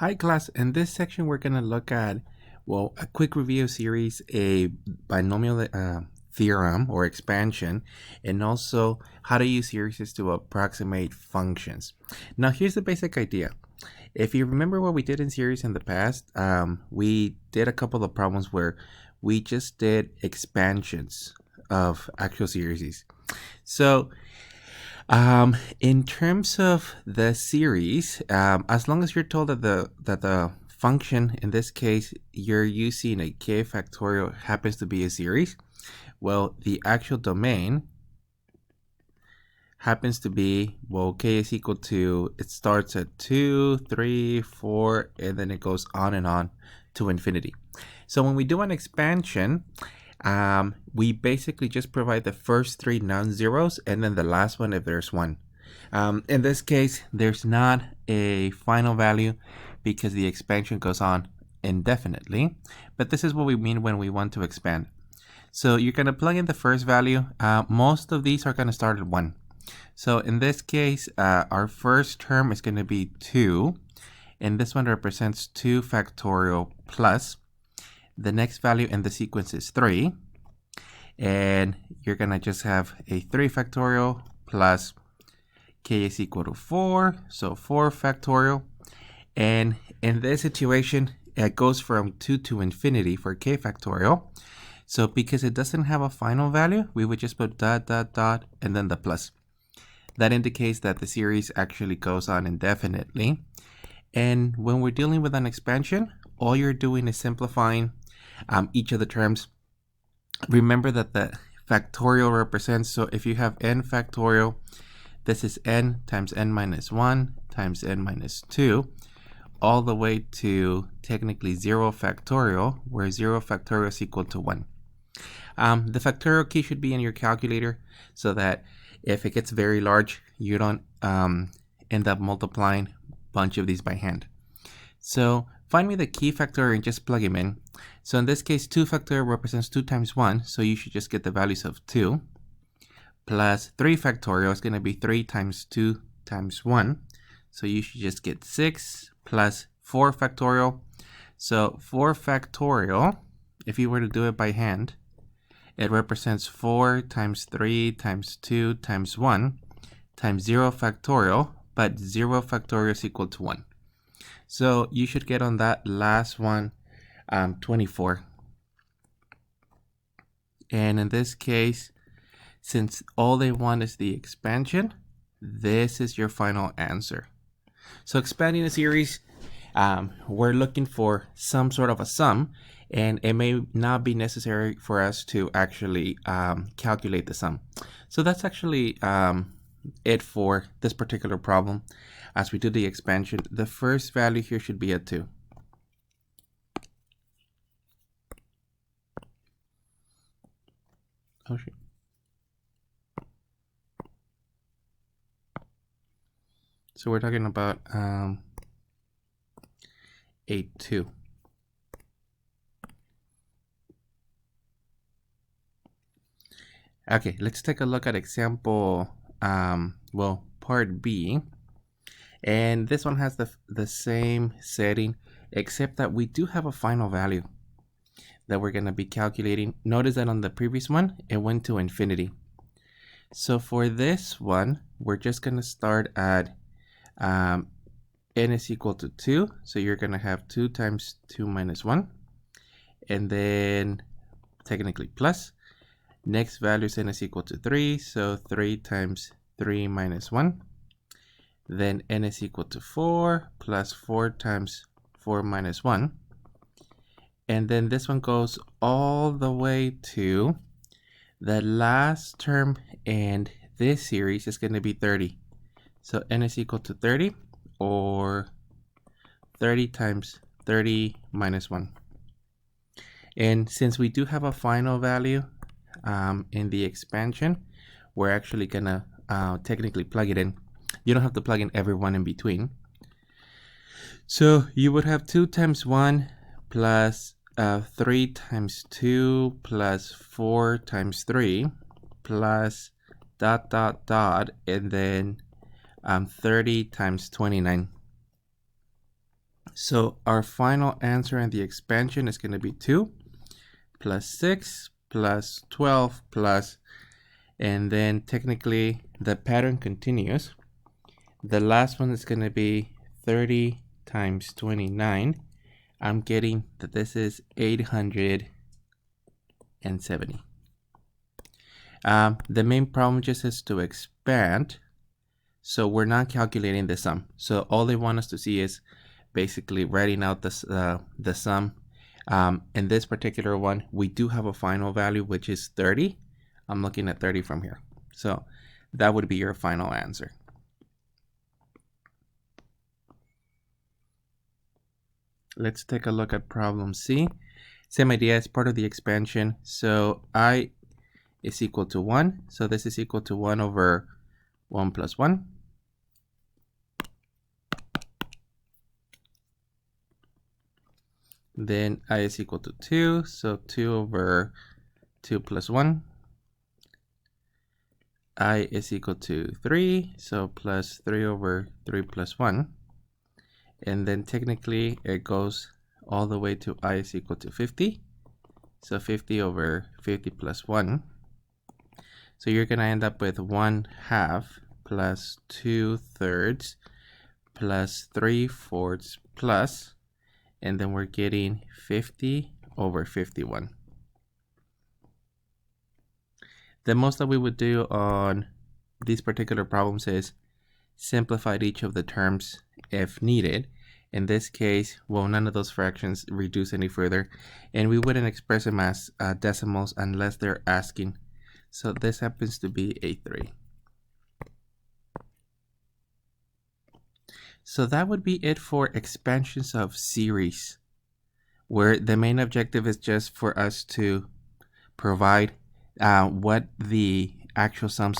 Hi class, in this section we're going to look at, well, a quick review series, a binomial theorem or expansion, and also how to use series to approximate functions. Now here's the basic idea. If you remember what we did in series in the past, we did a couple of problems where we just did expansions of actual series. So in terms of the series, as long as you're told that the function, in this case, you're using a k factorial happens to be a series, well, the actual domain happens to be, well, k is equal to, it starts at 2, 3, 4, and then it goes on and on to infinity. So when we do an expansion, we basically just provide the first three non-zeros and then the last one if there's one. In this case, there's not a final value because the expansion goes on indefinitely, but this is what we mean when we want to expand. So you're going to plug in the first value. Most of these are going to start at 1. So in this case, our first term is going to be 2, and this one represents 2 factorial plus. The next value in the sequence is 3, and you're going to just have a 3 factorial plus k is equal to 4, so 4 factorial. And in this situation, it goes from 2 to infinity for k factorial. So because it doesn't have a final value, we would just put dot, dot, dot, and then the plus. That indicates that the series actually goes on indefinitely. And when we're dealing with an expansion, all you're doing is simplifying each of the terms. Remember that the factorial represents, so if you have n factorial, this is n times n minus 1 times n minus 2, all the way to technically 0 factorial, where 0 factorial is equal to 1. The factorial key should be in your calculator so that if it gets very large, you don't end up multiplying a bunch of these by hand. So find me the key factorial and just plug them in. So in this case, 2 factorial represents 2 times 1, so you should just get the values of 2. Plus 3 factorial is going to be 3 times 2 times 1, so you should just get 6, plus 4 factorial. So 4 factorial, if you were to do it by hand, it represents 4 times 3 times 2 times 1 times 0 factorial, but 0 factorial is equal to 1. So you should get on that last one 24. And in this case, since all they want is the expansion, this is your final answer. So expanding a series, we're looking for some sort of a sum, and it may not be necessary for us to actually calculate the sum. So that's actually it for this particular problem. As we do the expansion, the first value here should be a 2. Oh, shit. So we're talking about a 2. Okay, let's take a look at example, part B. And this one has the same setting, except that we do have a final value that we're going to be calculating. Notice that on the previous one, it went to infinity. So for this one, we're just going to start at n is equal to 2. So you're going to have 2 times 2 minus 1. And then technically plus. Next value is n is equal to 3. So 3 times 3 minus 1. Then n is equal to 4 plus 4 times 4 minus 1. And then this one goes all the way to the last term, and this series is going to be 30. So n is equal to 30, or 30 times 30 minus 1. And since we do have a final value in the expansion, we're actually going to technically plug it in. You don't have to plug in every one in between. So you would have 2 times 1 plus 3 times 2 plus 4 times 3 plus dot, dot, dot, and then 30 times 29. So our final answer in the expansion is going to be 2 plus 6 plus 12 plus, and then technically the pattern continues. The last one is going to be 30 times 29. I'm getting that this is 870. The main problem just is to expand, so we're not calculating the sum. So all they want us to see is basically writing out the sum. In this particular one, we do have a final value, which is 30. I'm looking at 30 from here. So that would be your final answer. Let's take a look at problem C. Same idea, as part of the expansion. So I is equal to 1. So this is equal to 1 over 1 plus 1. Then I is equal to 2. So 2 over 2 plus 1. I is equal to 3. So plus 3 over 3 plus 1. And then technically it goes all the way to I is equal to 50. So 50 over 50 plus 1. So you're going to end up with 1/2 plus 2/3 plus 3/4 plus, and then we're getting 50 over 51. The most that we would do on these particular problems is simplify each of the terms if needed. In this case, well, none of those fractions reduce any further, and we wouldn't express them as decimals unless they're asking. So this happens to be a 3. So that would be it for expansions of series, where the main objective is just for us to provide what the actual sums